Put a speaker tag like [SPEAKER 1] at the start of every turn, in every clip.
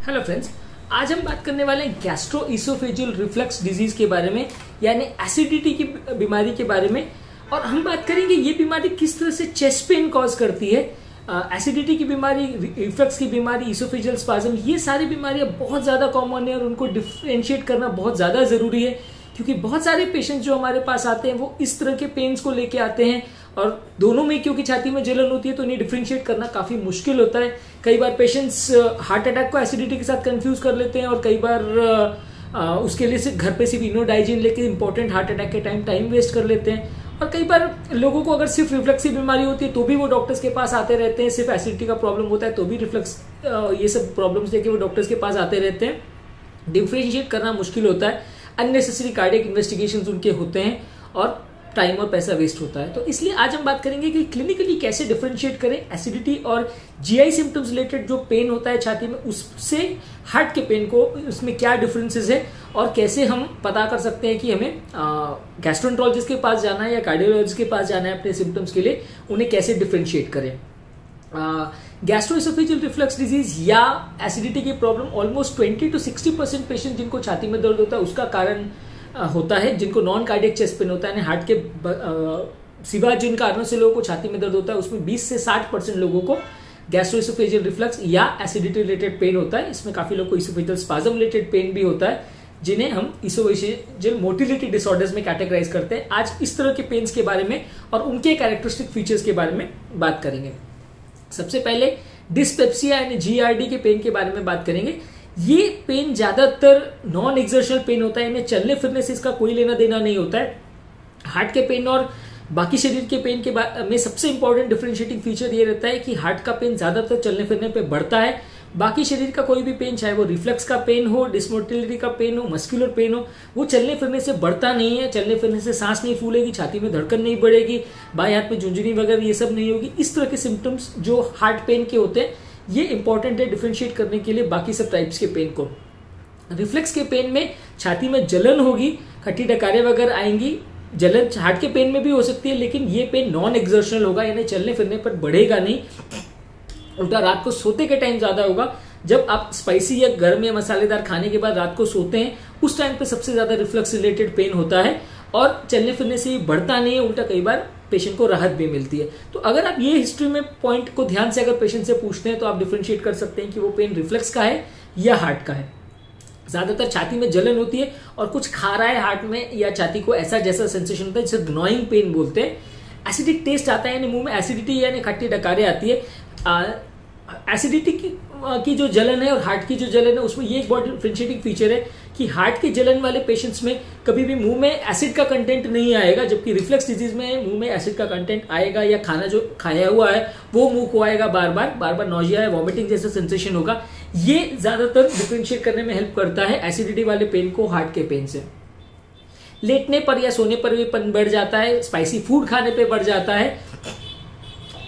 [SPEAKER 1] Hello friends, आज हम बात करने वाले हैं गैस्ट्रोइसोफेजियल रिफ्लक्स डिजीज के बारे में, यानी एसिडिटी की बीमारी के बारे में। और हम बात करेंगे ये बीमारी किस तरह से चेस्ट पेन कॉज करती है। एसिडिटी की बीमारी, रिफ्लक्स की बीमारी, इसोफेजियल स्पाज्म, ये सारी बीमारियां बहुत ज़्यादा कॉमन है और उनको डिफ्रेंशिएट करना बहुत ज़्यादा ज़रूरी है, क्योंकि बहुत सारे पेशेंट्स जो हमारे पास आते हैं वो इस तरह के पेन्स को लेके आते हैं और दोनों में क्योंकि छाती में जलन होती है तो इन्हें डिफ्रेंशिएट करना काफ़ी मुश्किल होता है। कई बार पेशेंट्स हार्ट अटैक को एसिडिटी के साथ कंफ्यूज कर लेते हैं और कई बार उसके लिए सिर्फ घर पे सिर्फ इनोडाइजिन लेके इंपॉर्टेंट हार्ट अटैक के टाइम वेस्ट कर लेते हैं। और कई बार लोगों को अगर सिर्फ रिफ्लक्स की बीमारी होती है तो भी वो डॉक्टर्स के पास आते रहते हैं, सिर्फ एसिडिटी का प्रॉब्लम होता है तो भी रिफ्लक्स ये सब प्रॉब्लम्स लेके वो डॉक्टर्स के पास आते रहते हैं। डिफ्रेंशिएट करना मुश्किल होता है, अननेसेसरी कार्डियक इन्वेस्टिगेशंस उनके होते हैं और टाइम और पैसा वेस्ट होता है। तो इसलिए आज हम बात करेंगे कि क्लिनिकली कैसे डिफरेंशिएट करें एसिडिटी और जीआई सिम्टम्स रिलेटेड जो पेन होता है छाती में, उससे हार्ट के पेन को, उसमें क्या डिफरेंसेस है और कैसे हम पता कर सकते हैं कि हमें गैस्ट्रोएंटरोलॉजिस्ट के पास जाना है या कार्डियोलॉजिस्ट के पास जाना है अपने सिम्टम्स के लिए, उन्हें कैसे डिफरेंशिएट करें। गैस्ट्रोइसोफेजियल रिफ्लक्स डिजीज या एसिडिटी की प्रॉब्लम ऑलमोस्ट 20 to 60% पेशेंट जिनको छाती में दर्द होता है उसका कारण होता है, जिनको नॉन कार्डियक चेस्ट पेन होता है, यानी हार्ट के सिवा जिन कारणों से लोगों को छाती में दर्द होता है उसमें 20 से 60% लोगों को गैस्ट्रोइसोफेजियल रिफ्लक्स या एसिडिटी रिलेटेड पेन होता है। इसमें काफी लोगों को इसोफेजियल स्पाज्म रिलेटेड पेन भी होता है, जिन्हें हम इसोफेजियल मोटिलिटी डिसऑर्डर्स में कैटेगराइज करते हैं। आज इस तरह के पेन्स के बारे में और उनके कैरेक्टरिस्टिक फीचर्स के बारे में बात करेंगे। सबसे पहले डिस्पेप्सिया यानी जीआरडी के पेन के बारे में बात करेंगे। ये पेन ज्यादातर नॉन एक्सर्शनल पेन होता है, इन्हें चलने फिरने से इसका कोई लेना देना नहीं होता है। हार्ट के पेन और बाकी शरीर के पेन के में सबसे इंपॉर्टेंट डिफरेंशिएटिंग फीचर ये रहता है कि हार्ट का पेन ज्यादातर चलने फिरने पे बढ़ता है। बाकी शरीर का कोई भी पेन, चाहे वो रिफ्लक्स का पेन हो, डिसमोटिलिटी का पेन हो, मस्कुलर पेन हो, वो चलने फिरने से बढ़ता नहीं है। चलने फिरने से सांस नहीं फूलेगी, छाती में धड़कन नहीं बढ़ेगी, बाएं हाथ में झुंझुनी वगैरह ये सब नहीं होगी। इस तरह के सिम्टम्स जो हार्ट पेन के होते हैं ये इंपॉर्टेंट है डिफरेंशिएट करने के लिए बाकी सब टाइप्स के पेन को। रिफ्लक्स के पेन में छाती में जलन होगी, खट्टी डकारें वगैरह आएंगी। जलन हार्ट के पेन में भी हो सकती है, लेकिन ये पेन नॉन एक्सर्शनल होगा, यानी चलने फिरने पर बढ़ेगा नहीं। उल्टा रात को सोते के टाइम ज्यादा होगा। जब आप स्पाइसी या गर्म या मसालेदार खाने के बाद रात को सोते हैं उस टाइम पे सबसे ज्यादा रिफ्लक्स रिलेटेड पेन होता है और चलने फिरने से बढ़ता नहीं है, उल्टा कई बार पेशेंट को राहत भी मिलती है। तो अगर आप ये हिस्ट्री में पॉइंट को ध्यान से अगर पेशेंट से पूछते हैं तो आप डिफरेंशिएट कर सकते हैं कि वो पेन रिफ्लक्स का है या हार्ट का है। ज्यादातर छाती में जलन होती है और कुछ खा रहा है हार्ट में या छाती को, ऐसा जैसा सेंसेशन होता है जिसे ग्नॉइंग पेन बोलते हैं। एसिडिक टेस्ट आता है, यानी मुंह में एसिडिटी यानी खट्टी डकारें आती है। एसिडिटी की जो जलन है और हार्ट की जो जलन है उसमें ये एक बहुत डिफरेंशिएटिंग फीचर है कि हार्ट की जलन वाले पेशेंट्स में कभी भी मुंह में एसिड का कंटेंट नहीं आएगा, जबकि रिफ्लक्स डिजीज में मुंह में एसिड का कंटेंट आएगा या खाना जो खाया हुआ है वो मुंह को आएगा, बार बार नॉजिया या वॉमिटिंग जैसा सेंसेशन होगा। ये ज्यादातर डिफरेंशिएट करने में हेल्प करता है एसिडिटी वाले पेन को हार्ट के पेन से। लेटने पर या सोने पर भी पेन बढ़ जाता है, स्पाइसी फूड खाने पर बढ़ जाता है।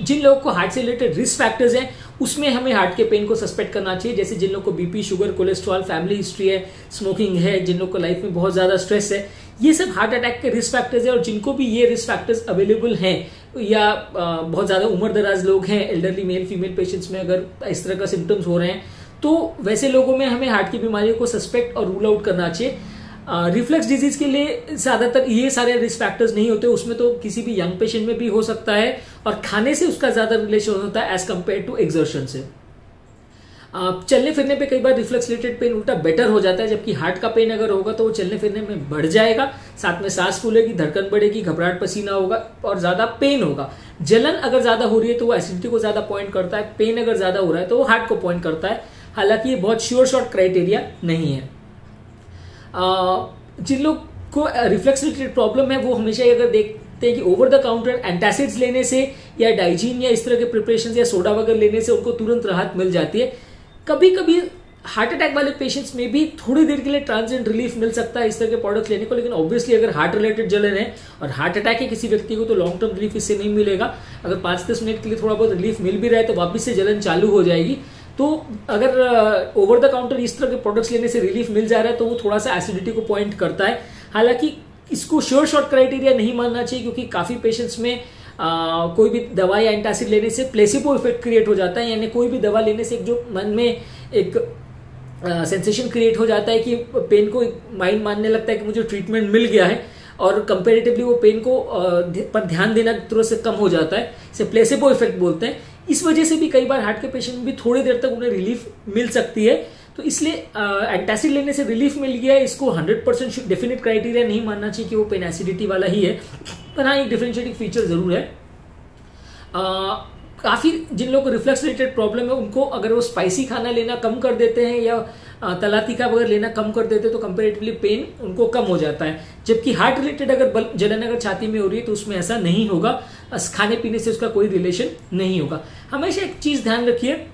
[SPEAKER 1] जिन लोगों को हार्ट से रिलेटेड रिस्क फैक्टर्स हैं उसमें हमें हार्ट के पेन को सस्पेक्ट करना चाहिए, जैसे जिन लोगों को BP, sugar, cholesterol, family history है, स्मोकिंग है, जिन लोगों को लाइफ में बहुत ज्यादा स्ट्रेस है, ये सब हार्ट अटैक के रिस्क फैक्टर्स है। और जिनको भी ये रिस्क फैक्टर्स अवेलेबल हैं या बहुत ज्यादा उम्र दराज लोग हैं, एल्डरली मेल फीमेल पेशेंट्स में अगर इस तरह का सिम्टम्स हो रहे हैं तो वैसे लोगों में हमें हार्ट की बीमारियों को सस्पेक्ट और रूल आउट करना चाहिए। रिफ्लक्स डिजीज के लिए ज्यादातर ये सारे रिस्क फैक्टर्स नहीं होते, उसमें तो किसी भी यंग पेशेंट में भी हो सकता है और खाने से उसका ज्यादा रिलेशन होता है एज कंपेयर टू एक्सर्शन से। चलने फिरने पे कई बार रिफ्लक्स रिलेटेड पेन उल्टा बेटर हो जाता है, जबकि हार्ट का पेन अगर होगा तो वो चलने फिरने में बढ़ जाएगा, साथ में सांस फूलेगी, धड़कन बढ़ेगी, घबराहट, पसीना होगा और ज्यादा पेन होगा। जलन अगर ज्यादा हो रही है तो वो एसिडिटी को ज्यादा पॉइंट करता है, पेन अगर ज्यादा हो रहा है तो वो हार्ट को पॉइंट करता है। हालांकि ये बहुत श्योर शॉर्ट क्राइटेरिया नहीं है। जिन लोग को रिफ्लक्स रिलेटेड प्रॉब्लम है वो हमेशा अगर देखते हैं कि ओवर द काउंटर एंटासिड्स लेने से या डाइजीन या इस तरह के प्रिपरेशन या सोडा वगैरह लेने से उनको तुरंत राहत मिल जाती है। कभी कभी हार्ट अटैक वाले पेशेंट्स में भी थोड़ी देर के लिए ट्रांजिएंट रिलीफ मिल सकता है इस तरह के प्रोडक्ट्स लेने को, लेकिन ऑब्वियसली अगर हार्ट रिलेटेड जलन है और हार्ट अटैक है किसी व्यक्ति को तो लॉन्ग टर्म रिलीफ इससे नहीं मिलेगा। अगर 5-10 मिनट के लिए थोड़ा बहुत रिलीफ मिल भी रहा है तो वापस से जलन चालू हो जाएगी। तो अगर ओवर द काउंटर इस तरह के प्रोडक्ट्स लेने से रिलीफ मिल जा रहा है तो वो थोड़ा सा एसिडिटी को पॉइंट करता है। हालांकि इसको श्योर शॉर्ट क्राइटेरिया नहीं मानना चाहिए, क्योंकि काफी पेशेंट्स में कोई भी दवा या एंटासिड लेने से प्लेसिबो इफेक्ट क्रिएट हो जाता है, यानी कोई भी दवा लेने से जो मन में एक सेंसेशन क्रिएट हो जाता है कि पेन को माइंड मानने लगता है कि मुझे ट्रीटमेंट मिल गया है, और कंपेरेटिवली वो पेन को पर ध्यान देना तुरंत से कम हो जाता है, इसे प्लेसिबो इफेक्ट बोलते हैं। इस वजह से भी कई बार हार्ट के पेशेंट में भी थोड़ी देर तक उन्हें रिलीफ मिल सकती है। तो इसलिए एंटासिड लेने से रिलीफ मिल गया है, इसको 100% डेफिनेट क्राइटेरिया नहीं मानना चाहिए कि वो पेन एसिडिटी वाला ही है, पर हाँ एक डिफरेंशिएटिंग फीचर जरूर है। काफ़ी जिन लोगों को रिफ्लक्स रिलेटेड प्रॉब्लम है उनको अगर वो स्पाइसी खाना लेना कम कर देते हैं या तला तीखा वगैरह लेना कम कर देते हैं तो कंपेरेटिवली पेन उनको कम हो जाता है। जबकि हार्ट रिलेटेड अगर जलन अगर छाती में हो रही है तो उसमें ऐसा नहीं होगा, खाने पीने से उसका कोई रिलेशन नहीं होगा। हमेशा एक चीज़ ध्यान रखिए,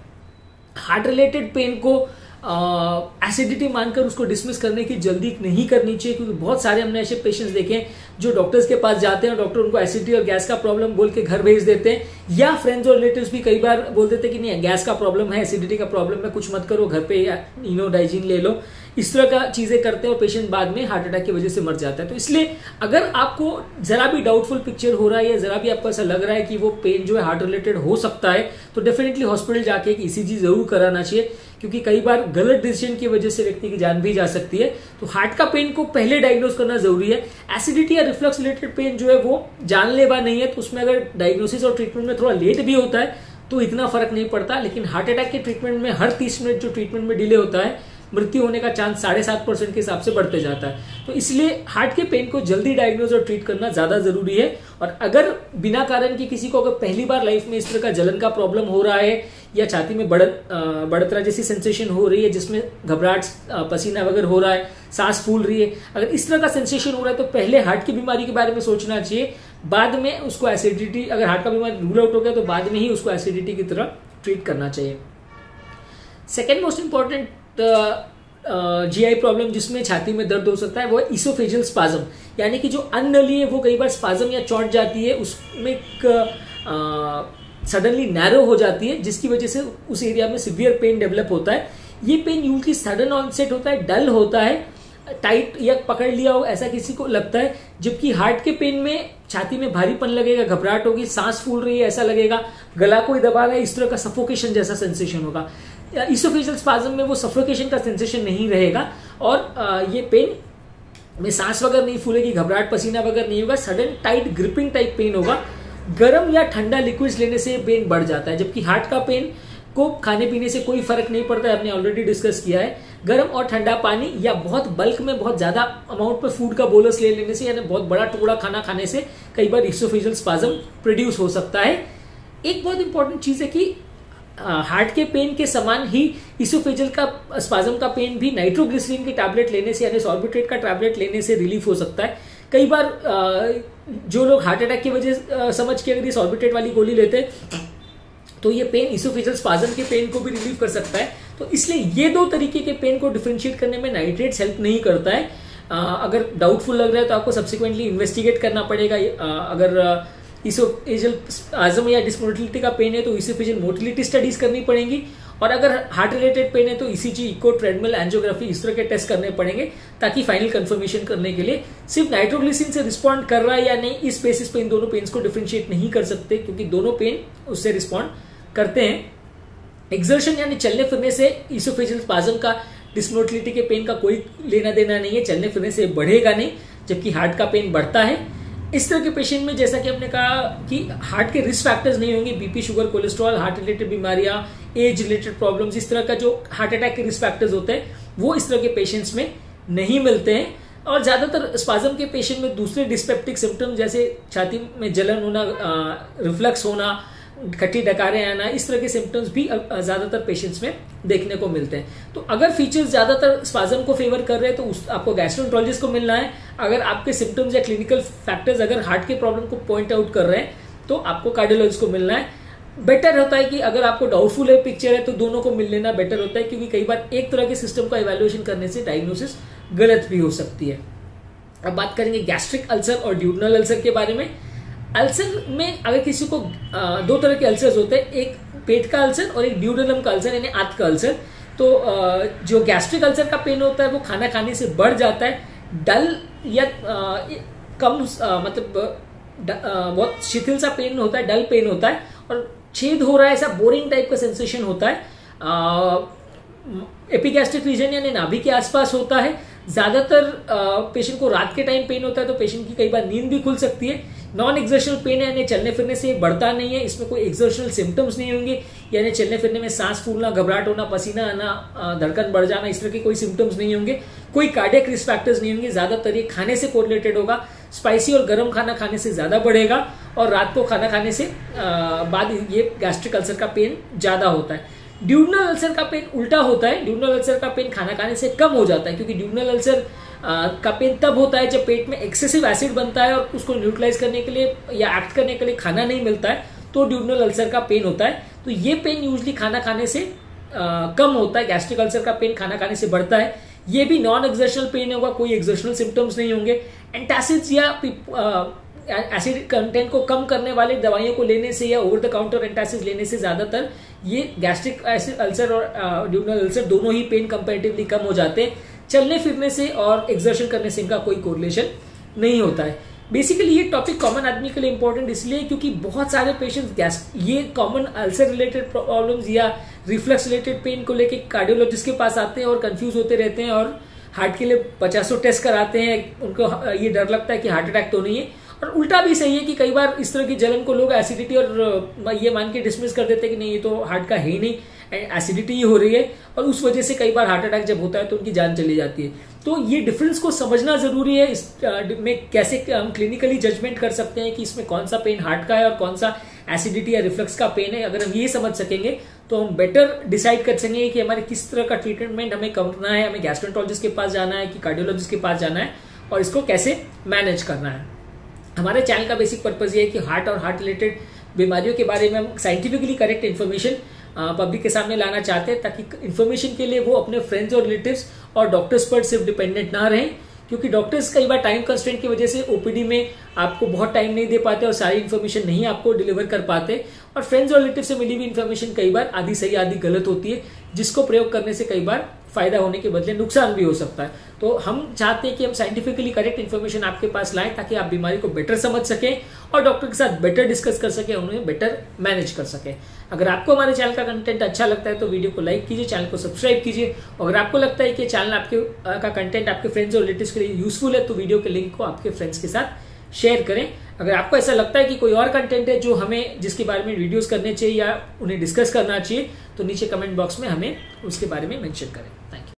[SPEAKER 1] हार्ट रिलेटेड पेन को एसिडिटी मानकर उसको डिसमिस करने की जल्दी नहीं करनी चाहिए, क्योंकि बहुत सारे हमने ऐसे पेशेंट्स देखे हैं जो डॉक्टर्स के पास जाते हैं और डॉक्टर उनको एसिडिटी और गैस का प्रॉब्लम बोल के घर भेज देते हैं, या फ्रेंड्स और रिलेटिव्स भी कई बार बोल देते हैं कि नहीं गैस का प्रॉब्लम है, एसिडिटी का प्रॉब्लम है, कुछ मत करो, घर पे इनोडाइजिन ले लो। इस तरह का चीजें करते हैं और पेशेंट बाद में हार्ट अटैक की वजह से मर जाता है। तो इसलिए अगर आपको जरा भी डाउटफुल पिक्चर हो रहा है या जरा भी आपको ऐसा लग रहा है कि वो पेन जो है हार्ट रिलेटेड हो सकता है, तो डेफिनेटली हॉस्पिटल जाके एक ईसीजी जरूर कराना चाहिए, क्योंकि कई बार गलत डिसीजन की वजह से व्यक्ति की जान भी जा सकती है। तो हार्ट का पेन को पहले डायग्नोज करना जरूरी है। एसिडिटी या रिफ्लक्स रिलेटेड पेन जो है वो जानलेवा नहीं है, तो उसमें अगर डायग्नोसिस और ट्रीटमेंट में थोड़ा लेट भी होता है तो इतना फर्क नहीं पड़ता। लेकिन हार्ट अटैक के ट्रीटमेंट में हर 30 मिनट जो ट्रीटमेंट में डिले होता है, मृत्यु होने का चांस 7.5% के हिसाब से बढ़ते जाता है। तो इसलिए हार्ट के पेन को जल्दी डायग्नोज और ट्रीट करना ज्यादा जरूरी है। और अगर बिना कारण की किसी को अगर पहली बार लाइफ में इस तरह का जलन का प्रॉब्लम हो रहा है या छाती में बढ़तरा जैसी सेंसेशन हो रही है जिसमें घबराहट, पसीना वगैरह हो रहा है, सांस फूल रही है, अगर इस तरह का सेंसेशन हो रहा है तो पहले हार्ट की बीमारी के बारे में सोचना चाहिए, बाद में उसको एसिडिटी, अगर हार्ट का बीमारी रूल आउट हो गया तो बाद में ही उसको एसिडिटी की तरह ट्रीट करना चाहिए। Second most important GI problem जिसमें छाती में दर्द हो सकता है वो इसोफेजियल स्पाज्म, यानी कि जो अन्ननली है वो कई बार स्पाज्म या चौंट जाती है, उसमें सडनली नैरो हो जाती है, जिसकी वजह से उस एरिया में सिवियर पेन डेवलप होता है। ये पेन यूजली सडन ऑनसेट होता है, डल होता है, टाइट या पकड़ लिया हो ऐसा किसी को लगता है। जबकि हार्ट के पेन में छाती में भारीपन लगेगा, घबराहट होगी, सांस फूल रही है ऐसा लगेगा, गला कोई दबा रहा है, इस तरह का सफोकेशन जैसा सेंसेशन होगा। इसोफेजियल स्पाज्म में वो सफोकेशन का सेंसेशन नहीं रहेगा और ये पेन में सांस वगैरह नहीं फूलेगी, घबराहट, पसीना वगैरह नहीं होगा, sudden tight gripping type pain होगा। गर्म या ठंडा लिक्विड्स लेने से पेन बढ़ जाता है, जबकि हार्ट का पेन को खाने पीने से कोई फर्क नहीं पड़ता है, आपने ऑलरेडी डिस्कस किया है। गर्म और ठंडा पानी या बहुत बल्क में बहुत ज्यादा अमाउंट में फूड का बोलस ले लेने से, यानी बहुत बड़ा टुकड़ा खाना खाने से कई बार इसोफेजियल स्पाज्म प्रोड्यूस हो सकता है। एक बहुत इंपॉर्टेंट चीज है कि हार्ट के पेन के समान ही इसोफेजियल का स्पाज्म का पेन भी नाइट्रोग्लिसरीन की टैबलेट लेने से यानी सॉर्बिट्रेट का टैबलेट लेने से रिलीफ हो सकता है। कई बार जो लोग हार्ट अटैक की वजह समझ के अगर ये सॉर्बिट्रेट वाली गोली लेते हैं तो ये पेन इसोफेजियल स्पाज्म के पेन को भी रिलीव कर सकता है। तो इसलिए ये दो तरीके के पेन को डिफरेंशिएट करने में नाइट्रेट्स हेल्प नहीं करता है। अगर डाउटफुल लग रहा है तो आपको सब्सिक्वेंटली इन्वेस्टिगेट करना पड़ेगा। अगर इसोफेजियल स्पाज्म या डिस्मोटिलिटी का पेन है तो इसोफेजियल मोटिलिटी स्टडीज करनी पड़ेंगी, और अगर हार्ट रिलेटेड पेन है तो ईसीजी, इको, ट्रेडमिल, एंजियोग्राफी इस तरह के टेस्ट करने पड़ेंगे ताकि फाइनल कंफर्मेशन करने के लिए सिर्फ नाइट्रोग्लिसरीन से रिस्पॉन्ड कर रहा है या नहीं इस बेसिस पे इन दोनों पेन्स को डिफरेंशिएट नहीं कर सकते, क्योंकि दोनों पेन उससे रिस्पॉन्ड करते हैं। एक्सर्शन यानी चलने फिरने से इसोफेजियल स्पाज्म का डिस्मोटिलिटी के पेन का कोई लेना देना नहीं है, चलने फिरने से बढ़ेगा नहीं, जबकि हार्ट का पेन बढ़ता है। इस तरह के पेशेंट में जैसा कि हमने कहा कि हार्ट के रिस्क फैक्टर्स नहीं होंगे, BP, sugar, cholesterol, heart related बीमारियां, एज रिलेटेड प्रॉब्लम्स, इस तरह का जो हार्ट अटैक के रिस्क फैक्टर्स होते हैं वो इस तरह के पेशेंट्स में नहीं मिलते हैं। और ज्यादातर स्पाज्म के पेशेंट में दूसरे डिस्पेप्टिक सिम्टम्स जैसे छाती में जलन होना, रिफ्लक्स होना, खट्टी डकारें आना, इस तरह के सिम्टम्स भी ज्यादातर पेशेंट्स में देखने को मिलते हैं। तो अगर फीचर्स ज्यादातर स्पाज्म को फेवर कर रहे हैं तो आपको गैस्ट्रोएंटरोलॉजिस्ट को मिलना है। अगर आपके सिम्टम्स या क्लिनिकल फैक्टर्स अगर हार्ट के प्रॉब्लम को पॉइंट आउट कर रहे हैं तो आपको कार्डियोलॉजिस्ट को मिलना है। बेटर होता है कि अगर आपको डाउटफुल है पिक्चर है तो दोनों को मिल लेना बेटर होता है, क्योंकि कई बार एक तरह के सिस्टम का इवैल्यूएशन करने से डायग्नोसिस गलत भी हो सकती है। अब बात करेंगे गैस्ट्रिक अल्सर और ड्यूडनल अल्सर के बारे में। अल्सर में अगर किसी को दो तरह के अल्सर्स होते हैं, एक पेट का अल्सर और एक ड्यूडेनम का अल्सर यानी आंत का अल्सर। तो जो गैस्ट्रिक अल्सर का पेन होता है वो खाना खाने से बढ़ जाता है, डल या कम मतलब बहुत शिथिल सा पेन होता है, डल पेन होता है और छेद हो रहा है, ऐसा बोरिंग टाइप का सेंसेशन होता है। एपिगैस्ट्रिक रीजन यानी नाभि के आसपास होता है। ज्यादातर पेशेंट को रात के टाइम पेन होता है, तो पेशेंट की कई बार नींद भी खुल सकती है। नॉन एक्सर्शनल पेन है यानी चलने फिरने से बढ़ता नहीं है, इसमें कोई एक्सर्शनल सिम्टम्स नहीं होंगे, यानी चलने फिरने में सांस फूलना, घबराहट होना, पसीना आना, धड़कन बढ़ जाना, इस तरह के कोई सिम्टम्स नहीं होंगे। कोई कार्डियक रिस्क फैक्टर्स नहीं होंगे। ज्यादातर ये खाने से कोरिलेटेड होगा, स्पाइसी और गर्म खाना खाने से ज्यादा बढ़ेगा और रात को खाना खाने से बाद ये गैस्ट्रिक अल्सर का पेन ज्यादा होता है। ड्यूडनल अल्सर का पेन उल्टा होता है। ड्यूडनल अल्सर का पेन खाना खाने से कम हो जाता है, क्योंकि ड्यूडनल अल्सर का पेन तब होता है जब पेट में एक्सेसिव एसिड बनता है और उसको न्यूट्रलाइज करने के लिए या एक्ट करने के लिए खाना नहीं मिलता है, तो ड्यूडनल अल्सर का पेन होता है। तो ये पेन यूजली खाना खाने से कम होता है। गैस्ट्रिक अल्सर का पेन खाना खाने से बढ़ता है। ये भी नॉन एक्सर्शनल पेन होगा, कोई एक्सर्शनल सिम्टम्स नहीं होंगे। एंटासिड्स या एसिड कंटेंट को कम करने वाले दवाइयों को लेने से या ओवर द काउंटर एंटासिड्स लेने से ज्यादातर ये गैस्ट्रिक अल्सर और ड्यूडनल अल्सर दोनों ही पेन कंपैरेटिवली कम हो जाते हैं। चलने फिरने से और एक्सर्शन करने से इनका कोई कोरिलेशन नहीं होता है। बेसिकली ये टॉपिक कॉमन आदमी के लिए इंपॉर्टेंट इसलिए क्योंकि बहुत सारे पेशेंट्स ये कॉमन अल्सर रिलेटेड प्रॉब्लम्स या रिफ्लक्स रिलेटेड पेन को लेके कार्डियोलॉजिस्ट के पास आते हैं और कंफ्यूज होते रहते हैं और हार्ट के लिए 50 टेस्ट कराते हैं। उनको ये डर लगता है कि हार्ट अटैक तो नहीं है। और उल्टा भी सही है कि कई बार इस तरह की जलन को लोग एसिडिटी और ये मान के डिसमिस कर देते हैं कि नहीं ये तो हार्ट का है ही नहीं, एसिडिटी ही हो रही है, और उस वजह से कई बार हार्ट अटैक जब होता है तो उनकी जान चली जाती है। तो ये डिफरेंस को समझना जरूरी है। इस में कैसे हम क्लिनिकली जजमेंट कर सकते हैं कि इसमें कौन सा पेन हार्ट का है और कौन सा एसिडिटी या रिफ्लक्स का पेन है। अगर हम ये समझ सकेंगे तो हम बेटर डिसाइड कर सकेंगे कि हमारे किस तरह का ट्रीटमेंट हमें करना है, हमें गैस्ट्रोएंटरोलॉजिस्ट के पास जाना है कि कार्डियोलॉजिस्ट के पास जाना है और इसको कैसे मैनेज करना है। हमारे चैनल का बेसिक पर्पज ये है कि हार्ट और हार्ट रिलेटेड बीमारियों के बारे में हम साइंटिफिकली करेक्ट इन्फॉर्मेशन पब्लिक के सामने लाना चाहते हैं, ताकि इन्फॉर्मेशन के लिए वो अपने फ्रेंड्स और रिलेटिव्स और डॉक्टर्स पर सिर्फ डिपेंडेंट ना रहें, क्योंकि डॉक्टर्स कई बार टाइम कंस्ट्रेंट की वजह से ओपीडी में आपको बहुत टाइम नहीं दे पाते और सारी इन्फॉर्मेशन नहीं आपको डिलीवर कर पाते, और फ्रेंड्स और रिलेटिव से मिली हुई इन्फॉर्मेशन कई बार आधी सही आधी गलत होती है, जिसको प्रयोग करने से कई बार फायदा होने के बदले नुकसान भी हो सकता है। तो हम चाहते हैं कि हम साइंटिफिकली करेक्ट इन्फॉर्मेशन आपके पास लाएं, ताकि आप बीमारी को बेटर समझ सकें और डॉक्टर के साथ बेटर डिस्कस कर सकें, उन्हें बेटर मैनेज कर सकें। अगर आपको हमारे चैनल का कंटेंट अच्छा लगता है तो वीडियो को लाइक कीजिए, चैनल को सब्सक्राइब कीजिए। अगर आपको लगता है कि चैनल आपके का कंटेंट आपके फ्रेंड्स और रिलेटिव्स के लिए यूजफुल है तो वीडियो के लिंक को आपके फ्रेंड्स के साथ शेयर करें। अगर आपको ऐसा लगता है कि कोई और कंटेंट है जो हमें जिसके बारे में वीडियोस करने चाहिए या उन्हें डिस्कस करना चाहिए तो नीचे कमेंट बॉक्स में हमें उसके बारे में मेंशन करें। Thank you.